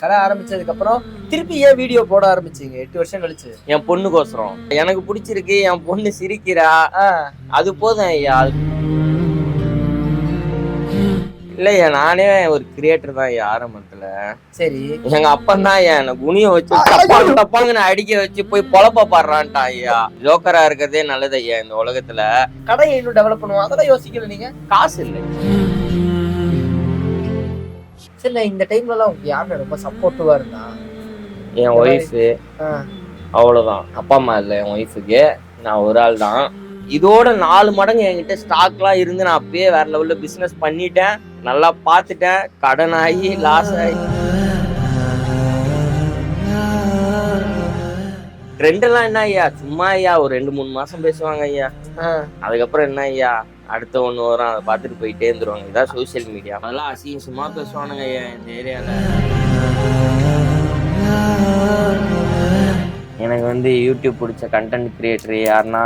கடை ஆரம்பிச்சதுக்கு அப்புறம் திருப்பி ஏன் வீடியோ போட ஆரம்பிச்சீங்க 8 வருஷம் கழிச்சு? என் பொண்ணுக்கோசரம். எனக்கு பிடிச்சிருக்கு, என் பொண்ணு சிரிக்கிறா, அது போதும் ஐயா. இல்லையா, நானே ஒரு கிரியேட்டர் தான் ஐயா ஆரம்பத்துல. சரி, எங்க அப்பன் தான் ஐயா என்ன குனிய வச்சு தப்பாங்கன்னு அடிக்க வச்சு போய் பொழப்ப பாடுறான்ட்டான் ஐயா. ஜோக்கரா இருக்கிறதே நல்லது ஐயா இந்த உலகத்துல. கடையை இன்னும் டெவலப் பண்ணுவோம், அதெல்லாம் யோசிக்கல நீங்க? காசு இல்லை. சரி, இந்த டைம்ல எல்லாம் உங்களுக்கு யாருமே ரொம்ப சப்போர்ட்டிவா இருந்தா? என் ஒய்ஃபு, அவ்வளவுதான். அப்பா அம்மா இல்லை என் ஒய்ஃபுக்கு, நான் ஒரு ஆள் தான். இதோட 4 மடங்கு என்கிட்ட ஸ்டாக்லாம் இருந்து நான் அப்பயே வேற லெவல்ல பிசினஸ் பண்ணிட்டேன், நல்லா பார்த்துட்டேன், கடன் ஆகி லாஸ் ஆகி. ட்ரெண்டெல்லாம் என்ன ஐயா, சும்மா ஐயா ஒரு 2-3 மாசம் பேசுவாங்க ஐயா, அதுக்கப்புறம் என்ன ஐயா அடுத்த ஒன்று வரும், அதை பார்த்துட்டு போயிட்டே இருந்துருவாங்க. இதான் சோசியல் மீடியா. அதெல்லாம் அசிங்கமா பேசுவானுங்க ஐயா இந்த ஏரியால. எனக்கு யூடியூப் பிடிச்ச கண்டென்ட் கிரியேட்டர் யாருன்னா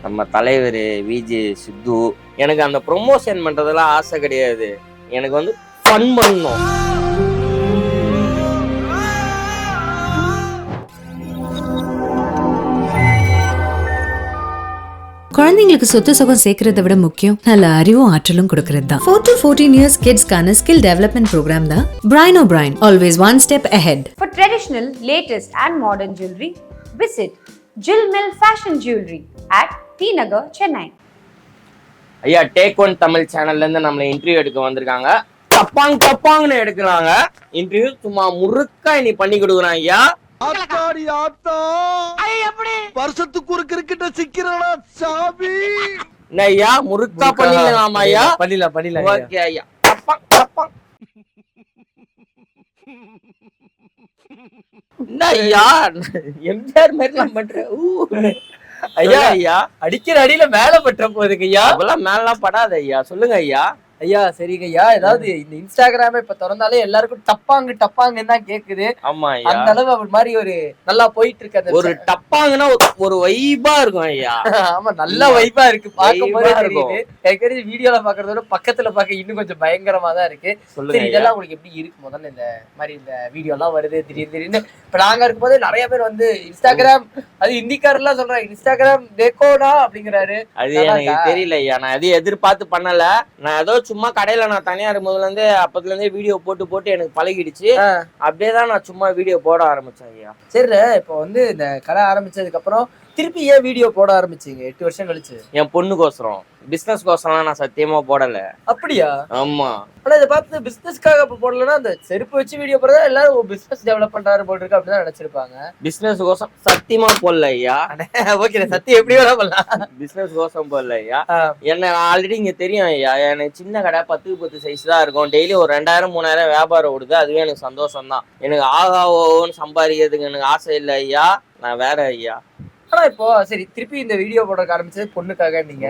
நம்ம தலைவர் விஜி சித்து. எனக்கு அந்த ப்ரொமோஷன் பண்றதெல்லாம் ஆசை கிடையாது, எனக்கு ஃபன் பண்ணணும். குழந்தைங்களுக்கு சொத்து சுகம் சேர்க்கறத விட முக்கியம் நல்ல அறிவும் ஆற்றலும் கொடுக்கறது தான். 4 to 14 years kidsக்கான ஸ்கில் டெவலப்மெண்ட் ப்ரோக்ராம் தான் Brian O'Brien, always one step ahead. For traditional, latest and modern jewelry, visit Jill Mill Fashion Jewelry at T Nagar, Chennai. ஐயா, டேக் ஒன் தமிழ் சேனல்ல இருந்து நம்மளை இன்டர்வியூ எடுக்க வந்திருக்காங்க. டப்பாங்னு எடுக்கிறாங்க இன்டர்வியூ. சும்மா முறுக்கா நீ பண்ணி கொடுக்குறான் ஐயா. வருஷத்துக்கு ஒரு கிரிக்கெட்ட சிக்கிறானா சாமி. ஐயா முறுக்கா பண்ணிடலாமா ஐயா? பண்ணிடலாம். ஓகே ஐயா. டப்பாங். என்ன ஐயா எம்ஜிஆர் மாதிரிலாம் பண்ற? ஐயா அடிக்கிற அடியில மேல பற்ற போகுதுங்க ஐயா. அதெல்லாம் மேலாம் படாத ஐயா. சொல்லுங்க ஐயா. ஐயா சரிங்க ஐயா, ஏதாவது இந்த இன்ஸ்டாகிராம இப்ப திறந்தாலே எல்லாருக்கும் டப்பாங்கன்னு தான் கேக்குது. ஆமா ஐயா, அந்த அளவு அப்படி மாதிரி ஒரு நல்லா போயிட்டு இருக்கு. ஒரு டப்பாங்கன்னா ஒரு வைபா இருக்கும் ஐயா. ஆமா, நல்ல வைபா இருக்கு, பார்க்கும்போது தெரியுது. எனக்கு தெரிஞ்சு வீடியோல பாக்குறதோட பக்கத்துல பாக்க இன்னும் கொஞ்சம் பயங்கரமா தான் இருக்கு. சரி, இதெல்லாம் உங்களுக்கு எப்படி இருக்கு? முதல்ல இந்த மாதிரி இந்த வீடியோ எல்லாம் வருது திடீர்னு. இப்ப நாங்க இருக்கும்போது நிறைய பேர் இன்ஸ்டாகிராம், அது ஹிந்திக்காரெல்லாம் சொல்றாங்க இன்ஸ்டாகிராம் தேக்கோடா அப்படிங்கிறாரு. அது எனக்கு தெரியல ஐயா, நான் எதையும் எதிர்பார்த்து பண்ணல. நான் ஏதோ சும்மா கடையில நான் தனியா இருக்கும்போதுல இருந்தே அப்பத்துல இருந்தே வீடியோ போட்டு எனக்கு பழகிடுச்சு. அப்படியேதான் நான் சும்மா வீடியோ போட ஆரம்பிச்சேன் ஐயா. சரி, இப்போ இந்த கடை ஆரம்பிச்சதுக்கு அப்புறம் திருப்பி ஏன் வீடியோ போட ஆரம்பிச்சீங்க 8 வருஷம் கழிச்சு? என் பொண்ணுக்கோசரம், பிசினஸ் கோசரம் நான் சத்தியமா போடல. அப்படியா? ஆமா. ஆனா இதை பார்த்து பிசினஸ்க்காக போடலன்னா அந்த செருப்பு வச்சு வீடியோ போடுறதா எல்லாரும் பிசினஸ் டெவலப் பண்றாரு போட்டிருக்கு அப்படிதான் நினைச்சிருப்பாங்க. பிசினஸ் கோசம் சத்தியமா போடல ஐயா. ஓகே, சத்தியம் எப்படி வேணா பண்ணலாம். பிசினஸ் கோசம் போடல ஐயா. என்ன ஆல்ரெடி இங்க தெரியும் ஐயா, எனக்கு சின்ன கடை 10x10 சைஸ் தான் இருக்கும். டெய்லி ஒரு 2000-3000 வியாபாரம் ஓடுது. அதுவே எனக்கு சந்தோஷம் தான். எனக்கு ஓன்னு சம்பாதிக்கிறதுக்கு எனக்கு ஆசை இல்லை ஐயா, நான் வேற ஐயா. ஆனா இப்போ சரி, திருப்பி இந்த வீடியோ போட ஆரம்பிச்சது பொண்ணுக்காக நீங்க.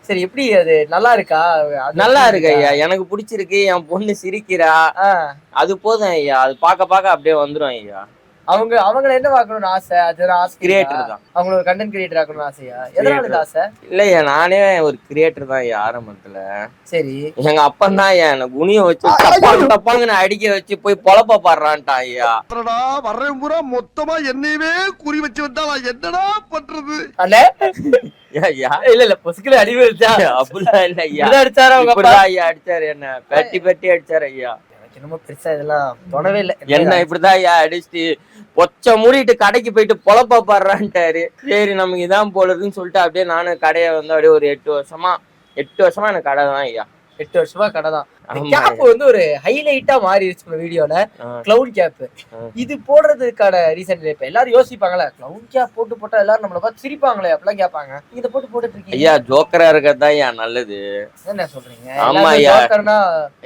சரி, எப்படி அது நல்லா இருக்கா? நல்லா இருக்கு ஐயா, எனக்கு பிடிச்சிருக்கு, என் பொண்ணு சிரிக்கிறா, அது போதும் ஐயா. அது பார்க்க அப்படியே வந்துரும் ஐயா. அவங்களை என்ன பார்க்கணும்னு ஆசை? அதுதான் ஆசை. கிரியேட்டர் தான். அவங்கள ஒரு கண்டென்ட் கிரியேட்டர் ஆக்கணும்னு ஆசையா? எதனால இது ஆசை? இல்லையா, நானே ஒரு கிரியேட்டர் தான் ஐயா ஆரம்பத்துல. சரி, எங்க அப்பன் தான் ஐயா என்ன குனிய வச்சு தப்பாங்கன்னு அடிக்க வச்சு போய் பொழப்ப பாடுறான்ட்டான் ஐயா. வர்றேன் பூரா மொத்தமா என்னையவே குறி வச்சு வந்தா நான் என்னடா பண்றது? இல்ல பொசுக்குல அடி வச்சா அப்படிலாம் இல்ல ஐயா. அடிச்சாரு ஐயா, அடிச்சாரு என்ன பெட்டி அடிச்சாரு ஐயா. என்னமோ பெருசா இதெல்லாம் தொடவே இல்லை. என்ன இப்படிதான் ஐயா அடிச்சுட்டு பொச்ச மூடிட்டு கடைக்கு போயிட்டு பொழப்பா பாடுறான்ட்டாரு. சரி, நமக்கு இதான் போல இருக்குன்னு சொல்லிட்டு அப்படியே நானும் கடையை அப்படியே ஒரு 8 வருஷமா எனக்கு கடை தான் ஐயா. 8 வருஷமா கடை தான். கேப் ஒரு ஹைலைட்டா மாறிடுச்சு வீடியோல. கிளவுட் கேப் இது போடுறதுக்கான ரீசன் இப்ப எல்லாரும் யோசிப்பாங்களே, கிளவுட் கேப் போட்டா எல்லாரும் நம்மள பார்த்து சிரிப்பாங்களே அப்படிலாம் கேட்பாங்க. இத போட்டுட்டு இருக்கீங்க ஐயா. ஜோக்கரா இருக்கதான் ஐயா நல்லது. என்ன சொல்றீங்க? ஆமா ஐயா.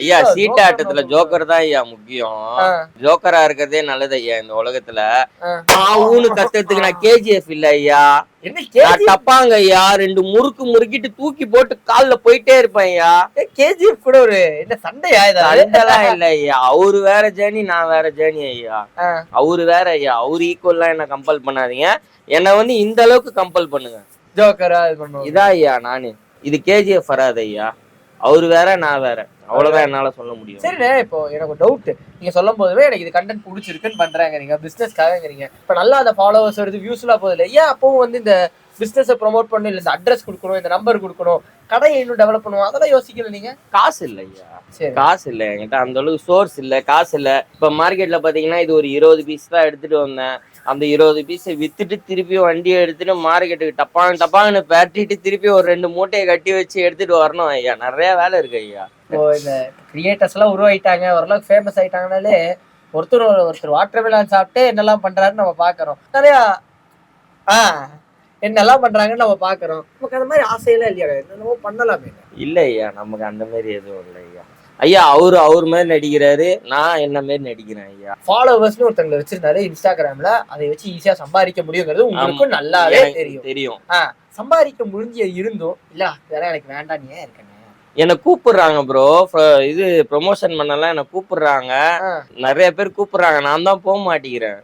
ஐயா, சீட் ஆட்டத்துல ஜோக்கர் தான் ஐயா முக்கியம். ஜோக்கரா இருக்கதே நல்லது ஐயா இந்த உலகத்துல. ஊனு கத்துறதுக்கு நான் KGF இல்ல ஐயா. என்ன தப்பாங்க ஐயா, 2 முறுக்கிட்டு தூக்கி போட்டு கால்ல போயிட்டே இருப்பேன் ஐயா. KGF கூட ஒரு என்ன சண்டையா? சண்டைலாம் இல்ல ஐயா, அவரு வேற ஜேர்னி, நான் வேற ஜேர்னி ஐயா. அவரு வேற ஐயா, அவரு ஈக்குவல்லாம் என்ன கம்பல் பண்ணாதீங்க. என்ன இந்த அளவுக்கு கம்பல் பண்ணுங்க. ஜோக்கரா இது பண்ணுவோம். இதா ஐயா நானு. இது KGF வராது ஐயா. அவரு வேற நான் வேற, அவ்வளவுதான் என்னால சொல்ல முடியும். சரிண்ணே, இப்போ எனக்கு டவுட், நீங்க சொல்லும் போதுவே எனக்கு இது கண்டென்ட் பிடிச்சிருக்குன்னு பண்றாங்க, நீங்க பிசினஸ்க்காகங்கிறீங்க. இப்ப நல்லா அந்த ஃபாலோவர்ஸ் வருது, வியூஸ்லாம் போகுது இல்லை, ஏன் அப்பவும் வந்து இந்த பிசினஸை ப்ரொமோட் பண்ணணும், இல்லை இந்த அட்ரஸ் கொடுக்கணும், இந்த நம்பர் கொடுக்கணும், கடையை இன்னும் டெவலப் பண்ணுவோம், அதெல்லாம் யோசிக்கல நீங்க? காசு இல்லையா, காசு இல்லை என்கிட்ட, அந்த அளவுக்கு சோர்ஸ் இல்லை, காசு இல்லை. இப்ப மார்க்கெட்ல பாத்தீங்கன்னா இது ஒரு 20 பீஸ் தான் எடுத்துட்டு வந்தேன். அந்த 20 பீஸை வித்துட்டு திருப்பி வண்டியை எடுத்துட்டு மார்க்கெட்டுக்கு டப்பான்னு பேட்டிட்டு திருப்பி ஒரு 2 மூட்டையை கட்டி வச்சு எடுத்துட்டு வரணும் ஐயா. நிறைய வேலை இருக்கு ஐயா. இப்போ இந்த கிரியேட்டர்ஸ் எல்லாம் உருவாயிட்டாங்க, ஓரளவுக்கு ஃபேமஸ் ஆயிட்டாங்கனாலே ஒருத்தர் வாட்டர் மிலான் சாப்பிட்டு என்னெல்லாம் பண்றாருன்னு நம்ம பாக்குறோம். நிறையா என்னெல்லாம் பண்றாங்கன்னு நம்ம பாக்குறோம். நமக்கு அந்த மாதிரி ஆசையெல்லாம் இல்லையா, என்னென்னமோ பண்ணலாமே? இல்ல ஐயா, நமக்கு அந்த மாதிரி எதுவும் இல்லை ஐயா. ஐயா அவர் மாதிரி நடிக்கிறாரு, நான் என்ன மாதிரி நடிக்கிறேன் ஐயா. ஃபாலோவர்ஸ்னு ஒருத்தங்களை வச்சிருந்தாரு இன்ஸ்டாகிராம்ல, அதை வச்சு ஈஸியா சம்பாதிக்க முடியுங்கிறது உங்களுக்கும் நல்லாவே தெரியும். சம்பாதிக்க முடிஞ்ச இருந்தும் இல்ல இதெல்லாம் எனக்கு வேண்டாம், நீ ஏன் இருக்கேன் என்னை கூப்பிடுறாங்க ப்ரோ, இது ப்ரொமோஷன் பண்ணலாம் என்னை கூப்பிடுறாங்க, நிறைய பேர் கூப்பிடுறாங்க, நான் தான் போக மாட்டேங்கிறேன்.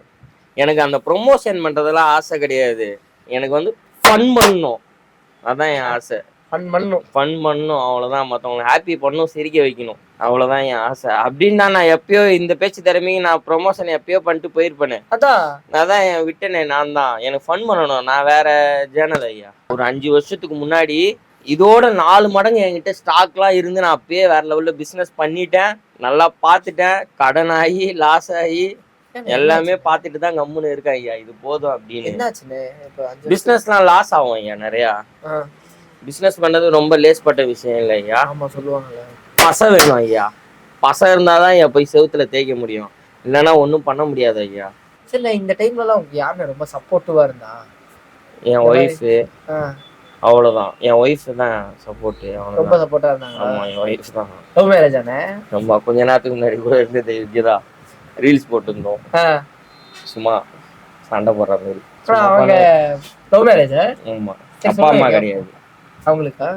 எனக்கு அந்த ப்ரொமோஷன் பண்றதெல்லாம் ஆசை கிடையாது, எனக்கு வந்து ஃபன் பண்ணணும், அதான் என் ஆசை. ஃபன் பண்ணணும் அவ்வளவுதான், மற்றவங்களை ஹாப்பி பண்ணணும், சிரிக்க வைக்கணும், அவ்வளவுதான் என் ஆசை. அப்படின்னு நான் எப்பயோ இந்த பேச்சு திறமைக்கு நான் ப்ரொமோஷன் எப்பயோ பண்ணிட்டு போயிருப்பேனே, அதான் என் விட்டனே. நான் தான் எனக்கு ஃபன் பண்ணணும், நான் வேற சேனல் ஐயா. ஒரு 5 வருஷத்துக்கு முன்னாடி இதோட 4 மடங்கு என்கிட்ட ஸ்டாக்லாம் இருந்து நான் அப்பயே வேற லெவல்ல பிசினஸ் பண்ணிட்டேன், நல்லா பார்த்துட்டேன், கடன் ஆகி லாஸ் ஆகி எல்லாமே பார்த்துட்டு தான் கம்முன்னு இருக்கேன் ஐயா. இது போதும் அப்படின்னு. பிசினஸ்லாம் லாஸ் ஆகும் ஐயா, நிறையா. பிசினஸ் பண்றது ரொம்ப லேஸ்பட்ட விஷயம் இல்லை ஐயா. ஆமா சொல்லுவாங்கல்ல, பசை வேணும் ஐயா, பசை இருந்தாதான் ஐயா போய் செவுத்துல தேய்க்க முடியும், இல்லைன்னா ஒன்றும் பண்ண முடியாது ஐயா. சரி, இந்த டைம்லலாம் உங்களுக்கு யாருன்னு ரொம்ப சப்போர்ட்டிவா இருந்தா? என் ஒய்ஃபு, அவ்வளவுதான். என் ஒய்ஃப் தான் சப்போர்ட், ரொம்ப சப்போர்ட்டா இருந்தாங்க. ஆமா, என் ஒய்ஃப் தான். லவ் மேரேஜ் ஆனே? ரொம்ப கொஞ்ச நேரத்துக்கு முன்னாடி கூட இருந்தது விஜயதா, ரீல்ஸ் போட்டுருந்தோம், சும்மா சண்டை போடுற மாதிரி. அவங்க லவ் மேரேஜ்? ஆமா, அப்பா அம்மா கிடையாது அவங்களுக்கா?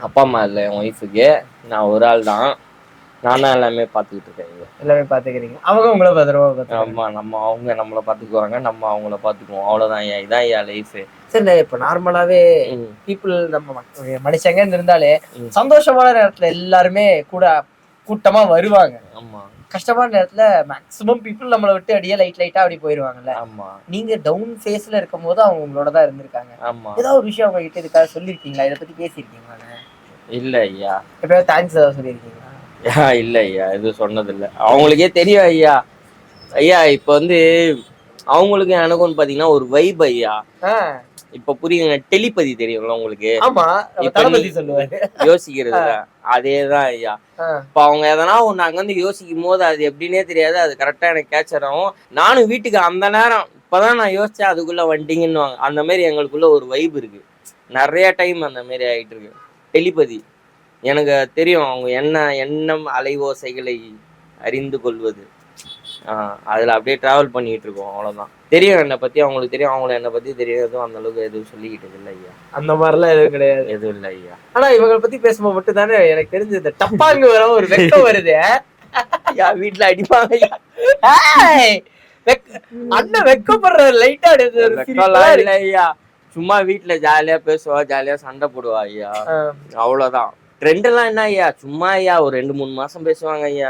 அப்பா அம்மா இல்லை என் ஒய்ஃபுக்கு, நான் ஒரு ஆள் தான், நான் தான் எல்லாமே பார்த்துக்கிட்டு இருக்கேன். எல்லாமே பார்த்துக்கிறீங்க, அவங்க உங்களை பத்திரமா? ஆமா, அவங்க நம்மளை பார்த்துக்குவாங்க, நம்ம அவங்கள பார்த்துக்குவோம், அவ்வளோதான். இதான் என் லைஃபு. சரி, இப்போ நார்மலாவே பீப்புள் நம்ம மனுஷங்க இருந்தாலே சந்தோஷமான நேரத்துல எல்லாருமே கூட்டமா வருவாங்க. ஆமா, கஷ்டமான நேரத்துல மேக்ஸிமம் பீப்புள் நம்மளை விட்டு அடியே லைட்டா அப்படி போயிருவாங்கல்ல. ஆமா, நீங்க டவுன் ஃபேஸ்ல இருக்கும் போது அவங்க உங்களோட தான் இருந்திருக்காங்க. ஆமா, ஏதாவது ஒரு விஷயம் அவங்க கிட்ட இதுக்காக சொல்லிருக்கீங்களா, இதை பத்தி பேசியிருக்கீங்களா? இல்ல ஐயா. எப்பயாவது தேங்க்ஸ் ஏதாவது சொல்லியிருக்கீங்களா? இல்ல ஐயா, எதுவும் சொன்னது இல்லை. அவங்களுக்கே தெரியும் ஐயா. ஐயா இப்ப வந்து அவங்களுக்கு எனக்கும் பாத்தீங்கன்னா ஒரு வைப் ஐயா. இப்ப புரியுங்க, டெலிபதி தெரியுங்களா உங்களுக்கு? யோசிக்கிறது அதேதான் ஐயா. இப்ப அவங்க எதனா ஒண்ணு அங்க வந்து யோசிக்கும் போது அது எப்படின்னே தெரியாது, அது கரெக்டா எனக்கு கேட்சர் ஆகும். நானும் வீட்டுக்கு அந்த நேரம் இப்பதான் நான் யோசிச்சேன் அதுக்குள்ள வண்டிங்கன்னு, அந்த மாதிரி எங்களுக்குள்ள ஒரு வைப் இருக்கு. நிறைய டைம் அந்த மாதிரி ஆயிட்டு இருக்கு. டெலிபதி எனக்கு தெரியும், அவங்க எண்ணம் அலைவோசைகளை அறிந்து கொள்வது, அதுல அப்படியே டிராவல் பண்ணிட்டு இருக்கோம், அவ்வளவுதான். தெரியும் என்னை பத்தி, அவங்களுக்கு தெரியும், அவங்கள என்னை பத்தி தெரியும். எதுவும் அந்த அளவுக்கு எதுவும் சொல்லிக்கிட்டது இல்லை ஐயா. அந்த மாதிரிலாம் எதுவும் கிடையாது? எதுவும் இல்லை ஐயா. ஆனா இவங்களை பத்தி பேசும்போது மட்டும் தானே எனக்கு தெரிஞ்சு இந்த டப்பாங்க வர ஒரு வெக்கம் வருது. வீட்டுல அடிப்பாங்க அண்ணன் வெக்கப்படுற லைட்டா இல்ல ஐயா, சும்மா வீட்டுல ஜாலியா பேசுவா, ஜாலியா சண்டை போடுவா ஐயா, அவ்வளவுதான். ட்ரெண்ட் எல்லாம் என்ன ஐயா, சும்மா ஐயா ஒரு 2-3 மாசம் பேசுவாங்க ஐயா,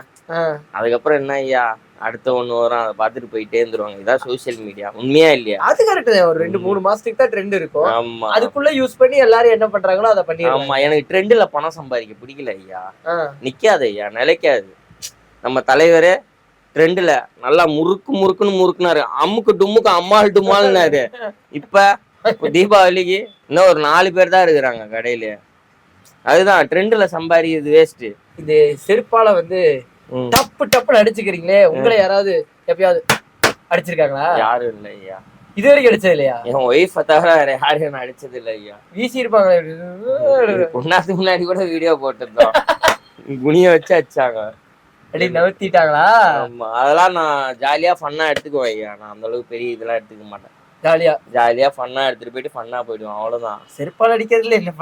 அதுக்கப்புறம் என்ன ஐயா அடுத்த 1 வாரம் அதை பார்த்துட்டு போயிட்டே இருந்துருவாங்க. இதான் சோசியல் மீடியா, உண்மையா இல்லையா? அது கரெக்ட். ஒரு 2-3 மாசத்துக்கு தான் ட்ரெண்ட் இருக்கும். ஆமா, அதுக்குள்ள யூஸ் பண்ணி எல்லாரும் என்ன பண்றாங்களோ அதை பண்ணி. ஆமா, எனக்கு ட்ரெண்ட்ல பணம் சம்பாதிக்க பிடிக்கல ஐயா. நிக்காது ஐயா, நிலைக்காது. நம்ம தலைவரே ட்ரெண்ட்ல நல்லா முறுக்குனாரு, அம்முக்கு டும்முக்கு அம்மாள் டுமால்னாரு. இப்ப தீபாவளிக்கு இன்னும் ஒரு 4 பேர் தான் இருக்கிறாங்க கடையில. அதுதான் ட்ரெண்ட்ல சம்பாதிக்கிறது வேஸ்ட். இது செருப்பால வந்து டப்புன்னு அடிச்சுக்கிறீங்களே, உங்களை யாராவது எப்பயாவது அடிச்சிருக்காங்களா? யாரும் இல்ல ஐயா, இது வரைக்கும் அடிச்சது இல்லையா? என் ஒய்ஃப் தவிர வேற யாரையும் அடிச்சது இல்லை ஐயா. வீசி இருப்பாங்க. பொண்ணாத்துக்கு முன்னாடி கூட வீடியோ போட்டுருந்தோம், குனிய வச்சு அடிச்சாங்க, அப்படி நவுத்திட்டாங்களா? ஆமா, அதெல்லாம் நான் ஜாலியா ஃபன்னா எடுத்துக்குவேன் ஐயா. நான் அந்த அளவுக்கு பெரிய இதெல்லாம் எடுத்துக்க மாட்டேன். ஜாலியா ஃபன்னா எடுத்துட்டு போயிட்டு ஃபன்னா போயிடுவோம், அவ்வளவுதான். செருப்பால் அடிக்கிறதுல என்ன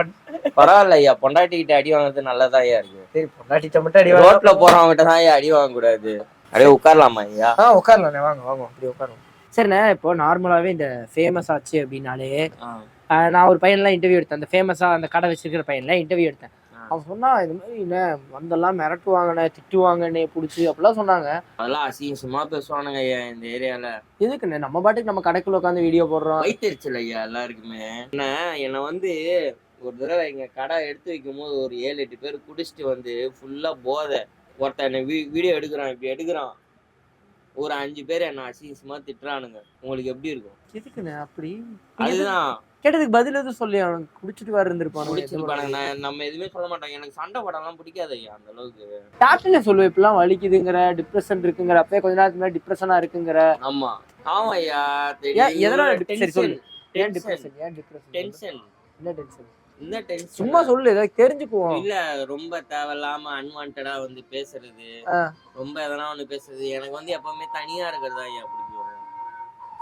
பரவாயில்ல ஐயா, பொண்டாட்டிக்கிட்ட அடி வாங்குறது நல்லதா ஐயா இருக்கு. சரி, பொண்டாட்டிட்ட மட்டும் அடி ரோட்ல போறவங்க தான் ஐயா அடி வாங்க கூடாது. அப்படியே உட்காரலாமா ஐயா? உட்காரலாண்ணே, வாங்க அப்படி உட்காரும். சரிண்ணே, இப்போ நார்மலாவே இந்த ஃபேமஸ் ஆச்சு அப்படின்னாலே, நான் ஒரு பையன்லாம் இன்டர்வியூ எடுத்தேன், அந்த ஃபேமஸா அந்த கடை வச்சிருக்கிற பையன்லாம் இன்டர்வியூ எடுத்தேன். அவன் சொன்னா இது மாதிரி என்ன வந்தெல்லாம் மிரட்டுவாங்கண்ணே திட்டுவாங்கண்ணே புடிச்சு அப்படிலாம் சொன்னாங்க. அதெல்லாம் அசிங்கமா பேசுவானுங்க ஐயா இந்த ஏரியால. எதுக்குண்ணே நம்ம பாட்டுக்கு நம்ம கடைக்குள்ள உட்காந்து வீடியோ போடுறோம். வைத்தறிச்சல் ஐயா எல்லாருக்குமே. என்ன வந்து ஒரு தடவை எங்க கடை எடுத்து வைக்கும் போது ஒரு 7-8 பேர் குடிச்சிட்டு வந்து ஃபுல்லா போதை ஒருத்தன் என்ன வீடியோ எடுக்கிறான், இப்படி எடுக்கிறான். ஒரு 5 பேர் என்ன அசிங்கமா திட்டுறானுங்க. உங்களுக்கு எப்படி இருக்கும்? எதுக்குண்ணே அப்படி? அதுதான் கேட்டதுக்கு பதில் எதுவும் சொல்லி அவனுக்கு குடிச்சிட்டு வேற இருந்திருப்பானு. நம்ம எதுவுமே சொல்ல மாட்டோம். எனக்கு சண்டை படம்லாம் பிடிக்காது ஐயா அந்த அளவுக்கு. டாக்டர்ல சொல்லுவேன் இப்பெல்லாம் வலிக்குதுங்கிற, டிப்ரெஷன் இருக்குங்கிற, அப்பயே கொஞ்ச நேரத்துக்கு முன்னாடி டிப்ரெஷனா இருக்குங்கிற. ஆமா ஆமா ஐயா. எதனால டென்ஷன்? ஏன் டிப்ரெஷன்? டென்ஷன் என்ன டென்ஷன்? இந்த டென்ஷன் சும்மா சொல்லு, ஏதாவது தெரிஞ்சுக்குவோம். இல்ல ரொம்ப தேவையில்லாம அன்வான்டா வந்து பேசுறது, ரொம்ப எதனா ஒண்ணு பேசுறது. எனக்கு வந்து எப்பவுமே தனியா இருக்கிறதா ஐயா பிடிக்கும்.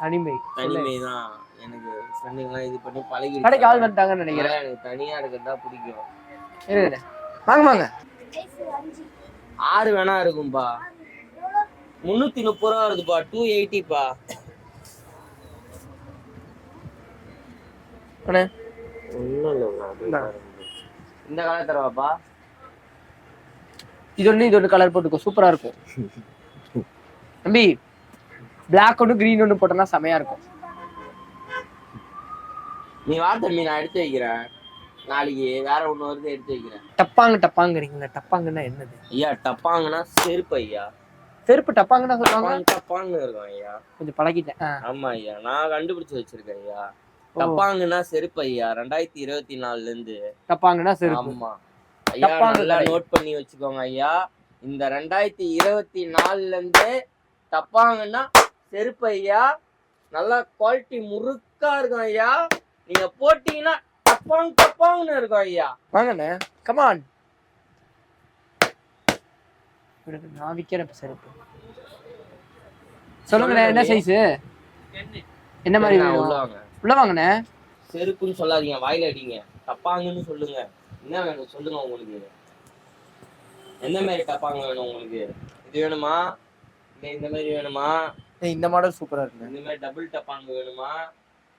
தனிமைதான் எனக்கு. ஃப்ரெண்டுங்களாம் இது பண்ணி பழகி கடைக்கு ஆள் வந்துட்டாங்கன்னு நினைக்கிறேன். எனக்கு தனியா இருக்கிறதா பிடிக்கும். வாங்க வாங்க. 6 வேணா இருக்கும்பா. 330 ரூபா வருதுப்பா. 280பா. இந்த கலர் தரவாப்பா. இது ஒண்ணு கலர் போட்டுக்கோ, சூப்பரா இருக்கும் தம்பி. பிளாக் ஒண்ணு கிரீன் ஒண்ணு போட்டோம்னா செமையா இருக்கும். நீ வா தம்பி, நான் எடுத்து வைக்கிறேன். நாளைக்கு வேற ஒண்ணு வருது, எடுத்து வைக்கிறேன். டப்பாங்குறீங்களா? டப்பாங்கன்னா என்னது ஐயா? டப்பாங்கன்னா செருப்பு ஐயா. செருப்பு டப்பாங்கன்னா சொல்லுவாங்க. டப்பாங்க இருக்கும் ஐயா. கொஞ்சம் பழகிட்டேன். ஆமா ஐயா, நான் கண்டுபிடிச்சு வச்சிருக்கேன் ஐயா. டப்பாங்கன்னா செருப்பு ஐயா. 2024ல இருந்து டப்பாங்கன்னா செருப்பு. ஆமா ஐயா, நல்லா நோட் பண்ணி வச்சுக்கோங்க ஐயா. இந்த 2024ல இருந்து டப்பாங்கன்னா செருப்பு ஐயா. நல்லா குவாலிட்டி முறுக்கா இருக்கும் ஐயா. நீங்க போட்டீங்கன்னா டப்பாங்கன்னு இருக்கும் ஐயா. வாங்கண்ணே, கமான். நான் விக்கிறேன் செருப்பு. சொல்லுங்கண்ணே, என்ன சைஸ், என்ன மாதிரி? உள்ள வாங்கண்ணே. செருப்புன்னு சொல்லாதீங்க, வாயில அடிங்க. டப்பாங்கன்னு சொல்லுங்க. என்ன வேணும் சொல்லுங்க. உங்களுக்கு எந்த மாதிரி டப்பாங்க வேணும்? உங்களுக்கு இது வேணுமா? இந்த மாதிரி வேணுமா? இந்த மாடல் சூப்பரா இருக்கு. இந்த மாதிரி டபுள் டப்பாங்க வேணுமா?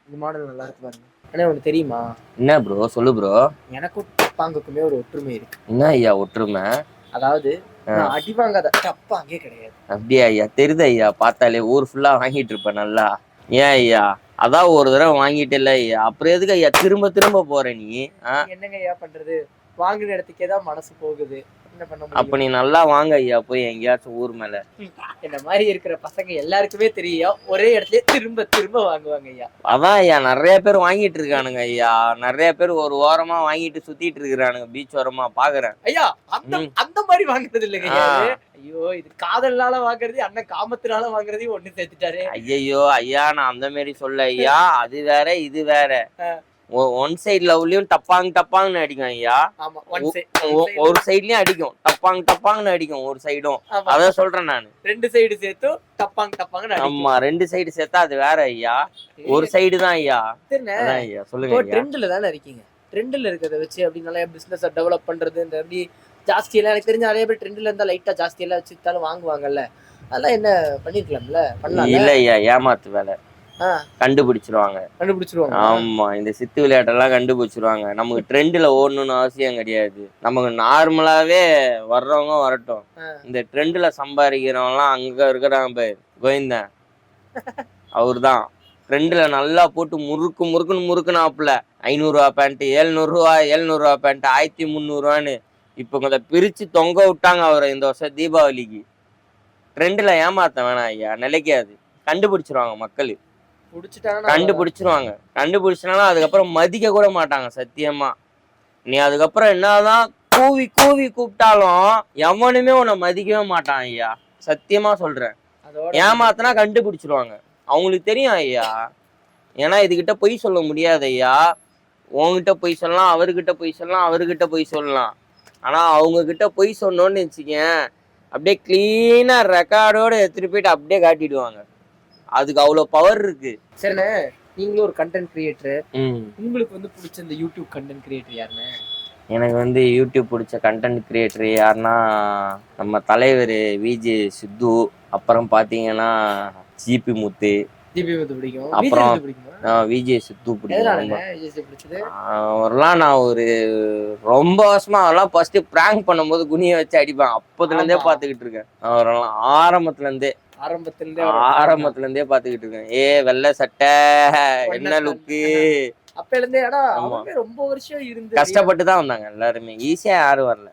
இந்த மாடல் நல்லா இருக்கு பாருங்க. அண்ணே உனக்கு தெரியுமா? என்ன ப்ரோ? சொல்லு ப்ரோ. எனக்கும் டப்பாங்குக்குமே ஒரு ஒற்றுமை இருக்கு. என்ன ஐயா ஒற்றுமை? அதாவது நான் அடி வாங்காத டப்பாங்கே கிடையாது. அப்படியா ஐயா? தெரியுது ஐயா, பார்த்தாலே ஊர் ஃபுல்லா வாங்கிட்டு இருப்பேன் நல்லா. ஏன் ஐயா? அதான் ஒரு தடவை வாங்கிட்டு இல்ல ஐயா, அப்புறம் எதுக்கு ஐயா திரும்ப திரும்ப போற நீ? என்னங்க ஐயா பண்றது? வாங்குற இடத்துக்கே தான் மனசு போகுது. என்ன பண்ண முடியும்? அப்ப நீ நல்லா வாங்க ஐயா போய் எங்கேயாச்சும் ஊர் மேல. என்ன மாதிரி இருக்கிற பசங்க எல்லாருக்குமே தெரியும், ஒரே இடத்துல திரும்ப திரும்ப வாங்குவாங்க ஐயா. அதான் ஐயா நிறைய பேர் வாங்கிட்டு இருக்கானுங்க ஐயா. நிறைய பேர் ஒரு ஓரமா வாங்கிட்டு சுத்திட்டு இருக்கிறானுங்க, பீச் ஓரமா பாக்குறேன் ஐயா. அந்த மாதிரி வாங்குறது இல்லைங்க ஐயா. ஐயோ, இது காதல்னால வாங்குறது, அண்ணன் காமத்தினால வாங்குறதையும் ஒண்ணு சேர்த்துட்டாரு. ஐயோ ஐயா, நான் அந்த மாதிரி சொல்ல ஐயா. அது வேற இது வேற. ஒன் சைடு லவ்லயும் டப்பாங்னு அடிக்கும் ஐயா. ஒரு சைட்லயும் அடிக்கும், டப்பாங்னு அடிக்கும் ஒரு சைடும். அதான் சொல்றேன் நானு. 2 சைடு சேர்த்து டப்பாங்னு. ஆமா, 2 சைடு சேர்த்தா அது வேற ஐயா. ஒரு சைடு தான் ஐயா. ஐயா சொல்லுங்க. ட்ரெண்ட்ல தானே இருக்கீங்க. ட்ரெண்ட்ல இருக்கிறத வச்சு அப்படி நல்லா பிசினஸ் டெவலப் பண்றது, இந்த அப்படி ஜாஸ்தி எல்லாம் எனக்கு தெரிஞ்ச நிறைய பேர் ட்ரெண்ட்ல இருந்தா லைட்டா ஜாஸ்தி எல்லாம் வச்சுட்டாலும் வாங்குவாங்கல்ல. அதெல்லாம் என்ன பண்ணிருக்கலாம்ல? பண்ணலாம் இல்ல ஐயா, ஏமாத்து வேலை. கண்டுபிடிச்சிருவாங்க. ஆமா, இந்த சித்து விளையாட்டெல்லாம் கண்டுபிடிச்சிருவாங்க. நமக்கு ட்ரெண்ட்ல ஓடணும்னு அவசியம் கிடையாது. நமக்கு நார்மலாவே வர்றவங்க வரட்டும். இந்த ட்ரெண்ட்ல சம்பாதிக்கிறவங்கலாம் அங்க இருக்கிறாங்க பேர் கோவிந்தன். அவருதான் ட்ரெண்ட்ல நல்லா போட்டு முறுக்குனாப்புல. 500 ரூபா பேண்ட் 700 ரூபா பேண்ட் 1300 ரூபான்னு இப்ப கொஞ்சம் பிரிச்சு தொங்க விட்டாங்க அவரை இந்த வருஷம் தீபாவளிக்கு. ட்ரெண்ட்ல ஏமாத்த வேணாம் ஐயா, நிலைக்காது. கண்டுபிடிச்சிருவாங்க மக்கள். கண்டுபிடிச்சினாலும் அதுக்கப்புறம் மதிக்க கூட மாட்டாங்க சத்தியமா. நீ அதுக்கப்புறம் என்னதான் கூவி கூப்பிட்டாலும் எவனுமே உன்னை மதிக்கவே மாட்டான் ஐயா, சத்தியமா சொல்றேன். ஏமாத்தினா கண்டுபிடிச்சிருவாங்க, அவங்களுக்கு தெரியும் ஐயா. ஏன்னா இதுகிட்ட பொய் சொல்ல முடியாது ஐயா. உங்ககிட்ட பொய் சொல்லலாம், அவர்கிட்ட பொய் சொல்லலாம். ஆனா அவங்க கிட்ட பொய் சொன்னோன்னு வச்சுக்கேன், அப்படியே கிளீனா ரெக்கார்டோட எடுத்துட்டு போயிட்டு அப்படியே காட்டிடுவாங்க. அதுக்கு அவ்வளவு பவர் இருக்கு. சரிண்ணே, நீங்களும் ஒரு கண்டென்ட் கிரியேட்டர். உங்களுக்கு வந்து பிடிச்ச இந்த யூடியூப் கண்டென்ட் கிரியேட்டர் யாருன்னு? எனக்கு வந்து யூடியூப் பிடிச்ச கண்டென்ட் கிரியேட்டர் யாருன்னா நம்ம தலைவர் விஜே சித்து, அப்புறம் பார்த்தீங்கன்னா ஜிபி முத்து, தீபி வந்து பிடிக்கும். அப்புறம் விஜய் பிடிக்குமா? விஜய் சித்து பிடிக்கும். எதனாலங்க விஜய் சித்து பிடிச்சது? அவரெல்லாம் நான் ஒரு ரொம்ப வருஷமா அவரெல்லாம் ஃபர்ஸ்ட் பிராங்க் பண்ணும்போது குனிய வச்சு அடிப்பாங்க. அப்பத்துல இருந்தே பாத்துக்கிட்டு இருக்கேன். அவரெல்லாம் ஆரம்பத்துல இருந்தே பாத்துக்கிட்டு இருக்கேன். வெள்ளை சட்டை என்ன லுக்கு அப்பல இருந்தே. ஆனா அவங்க ரொம்ப வருஷம் இருந்து கஷ்டப்பட்டு தான் வந்தாங்க எல்லாருமே. ஈஸியா யாரும் வரல.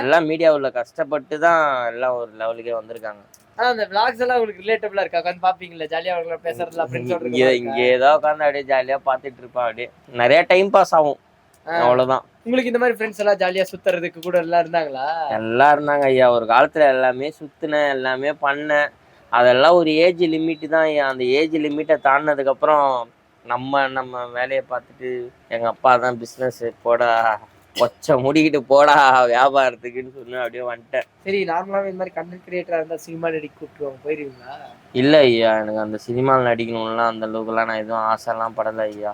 எல்லாம் மீடியாவுல கஷ்டப்பட்டு தான் எல்லாம் ஒரு லெவலுக்கே வந்திருக்காங்க. ஆனா அந்த vlogs எல்லாம் உங்களுக்கு ரிலேட்டபிளா இருக்கா? உட்கார்ந்து பாப்பீங்களா? ஜாலியா அவங்கள பேசறதுல ஃப்ரெண்ட்ஸோட இங்க ஏதோ உட்கார்ந்து அப்படியே ஜாலியா பாத்துட்டு இருப்பேன். அப்படியே நிறைய டைம் பாஸ் ஆகும். அவ்வளவுதான். உங்களுக்கு இந்த மாதிரி ஃப்ரெண்ட்ஸ் எல்லாம் ஜாலியா சுத்துறதுக்கு கூட எல்லாம் இருந்தாங்களா? எல்லாம் இருந்தாங்க ஐயா. ஒரு காலத்துல எல்லாமே சுத்தினேன், எல்லாமே பண்ணேன். அதெல்லாம் ஒரு ஏஜ் லிமிட் தான் ஐயா. அந்த ஏஜ் லிமிட்டை தாண்டினதுக்கு அப்புறம் நம்ம வேலையை பார்த்துட்டு எங்க அப்பா தான் பிசினஸ் போடா கொச்ச முடிக்கிட்டு போடா வியாபாரத்துக்குன்னு சொன்ன அப்படியே வந்துட்டேன். சரி, நார்மலாவே இந்த மாதிரி கண்டென்ட் கிரியேட்டரா இருந்தா சினிமா நடிக்க கூப்பிட்டுருவாங்க, போயிருவீங்களா? இல்ல ஐயா, எனக்கு அந்த சினிமாவில் நடிக்கணும்லாம் அந்த அளவுக்கு எல்லாம் நான் எதுவும் ஆசைலாம் படல ஐயா.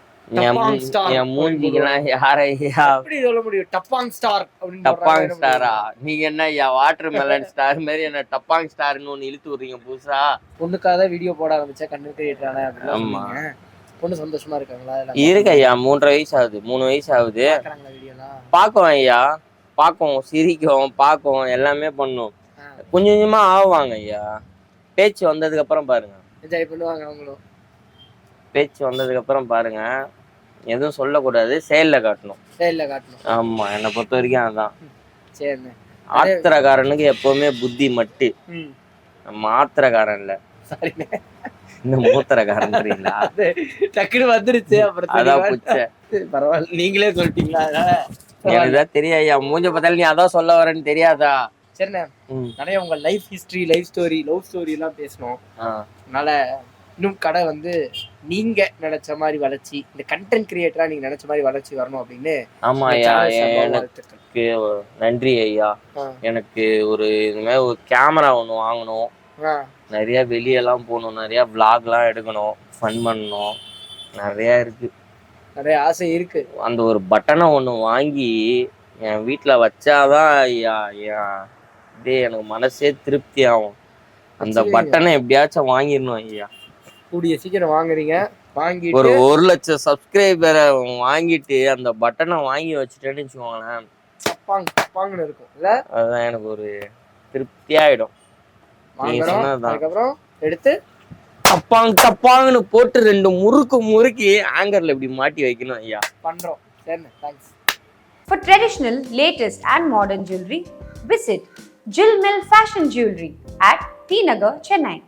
என் மூஞ்சிக்கெல்லாம் யார ஐயா எப்படி சொல்ல முடியும்? டப்பாங் ஸ்டார் அப்படின்னு. டப்பாங் ஸ்டாரா? நீங்க என்ன ஐயா வாட்டர் மெலன் ஸ்டார் மாதிரி என்ன டப்பாங் ஸ்டார்னு ஒண்ணு இழுத்து விடுறீங்க புதுசா? பொண்ணுக்காக வீடியோ போட ஆரம்பிச்சா கண்டென்ட் கிரியேட்டர் ஆனா அப்படின்னு. பொண்ணு சந்தோஷமா இருக்காங்களா? இருக்கு ஐயா. 3.5 வயசு ஆகுது, 3 வயசு ஆகுது. பாக்குவோம் ஐயா, பாக்குவோம், சிரிக்கும், பாக்குவோம், எல்லாமே பண்ணும். கொஞ்சம் கொஞ்சமா ஆவாங்க ஐயா. பேச்சு வந்ததுக்கு அப்புறம் பாருங்க, என்ஜாய் பண்ணுவாங்க அவங்களும். பேச்சு வந்ததுக்கு அப்புறம் பாருங்க, எதுவும் சொல்லக்கூடாது, செயல்ல காட்டணும். ஆமா, என்னை பொறுத்த வரைக்கும் அதுதான். சரி, ஆத்திரக்காரனுக்கு எப்பவுமே புத்தி மட்டு. நம்ம ஆத்திரக்காரன் இல்ல, இந்த மூத்திரக்காரன். டக்குனு வந்துருச்சு. அதான் புச்ச. பரவாயில்ல, நீங்களே சொல்லிட்டீங்களா? எனக்குதான் தெரியும் ஐயா. மூஞ்ச பார்த்தாலும் நீ அதான் சொல்ல வரேன்னு தெரியாதா? சரிண்ணே, நிறைய உங்க life history, life story, love story எல்லாம் பேசணும். அதனால இன்னும் கடை வந்து நீங்க நினைச்ச மாதிரி வளர்ச்சி, இந்த கண்டென்ட் கிரியேட்டரா நீங்க நினைச்ச மாதிரி வளர்ச்சி வரணும் அப்படின்னு. ஆமா ஐயா, எனக்கு நன்றி ஐயா. எனக்கு இது மாதிரி ஒரு கேமரா ஒண்ணு வாங்கணும், நிறைய வெளியெல்லாம் போகணும், நிறைய விளாக்லாம் எடுக்கணும், ஃபன் பண்ணணும், நிறைய இருக்கு, நிறைய ஆசை இருக்கு. அந்த ஒரு பட்டனை ஒண்ணு வாங்கி என் வீட்டுல வச்சாதான் ஐயா எனக்கு மனசே திருப்தி ஆகும். அந்த பட்டனை எப்படியாச்சும் வாங்கிடணும் ஐயா. கூடிய சீக்கிரம் வாங்குறீங்க. வாங்கி ஒரு 1 லட்சம் சப்ஸ்கிரைபரை வாங்கிட்டு அந்த பட்டனை வாங்கி வச்சுட்டேன்னு வச்சுக்கோங்களேன், இருக்கும் இல்ல? அதுதான் எனக்கு ஒரு திருப்தி ஆயிடும். அதுக்கப்புறம் எடுத்து டப்பாங்னு போட்டு 2 முறுக்கி ஆங்கர்ல இப்படி மாட்டி வைக்கணும் ஐயா. பண்றோம். சரி, thanks. For traditional, latest and modern jewelry, visit Jill Mill Fashion Jewelry at T Nagar, Chennai.